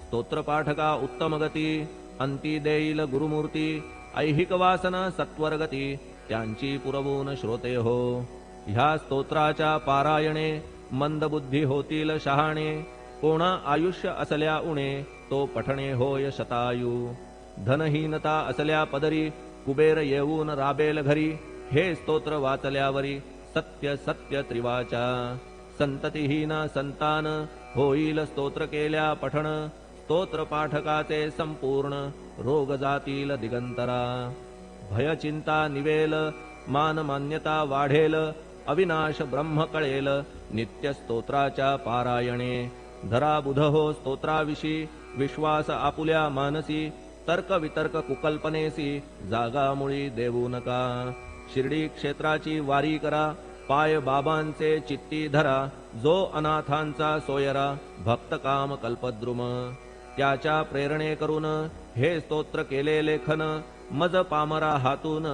स्तोत्रपाठका उत्तमगती अंती देईल गुरुमूर्ती ऐहिक वासना सत्वरगती त्यांची पुरवून श्रोते हो ह्या स्तोत्राच्या पारायणे मंदबुद्धी होतील शहाणे कोणा आयुष्य असल्या उणे तो पठणे होय शतायू धनहीनता असल्या पदरी कुबेर येऊन राबेल घरी हे स्तोत्र वाचल्यावरी सत्य सत्य त्रिवाचा संततिहीन संतान होईल स्तोत्र केल्या पठण स्तोत्र पाठकाचे संपूर्ण रोग जातील दिगंतरा भय चिंता निवेल मान मान्यता वाढेल अविनाश ब्रह्म कळेल नित्य स्तोत्राच्या पारायणे धरा बुध हो स्तोत्राविषयी विश्वास आपुल्या मानसी तर्क वितर्क कुकल्पनेसी जागामुळी देऊ नका शिर्डी क्षेत्राची वारी करा पाय बाबांचे चित्ती धरा जो अनाथांचा सोयरा भक्त काम कल्पद्रुम त्याच्या प्रेरणे करून हे स्तोत्र केले लेखन मज पामरा हातून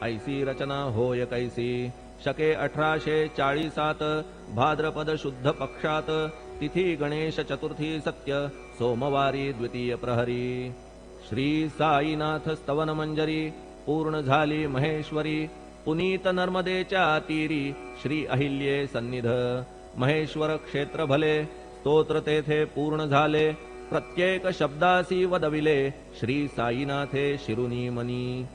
ऐसी रचना होय कैसी शके 1840 भाद्रपद शुद्ध पक्षात तिथी गणेश चतुर्थी सत्य सोमवारी द्वितीय प्रहरी श्री साईनाथ स्तवन मंजरी पूर्ण झाली महेश्वरी पुनीत नर्मदेच्या तीरी श्री अहिल्ये सन्निध महेश्वर क्षेत्र भले स्तोत्र तेथे पूर्ण झाले प्रत्येक शब्दासी वदविले श्री साईनाथे शिरुनी मनी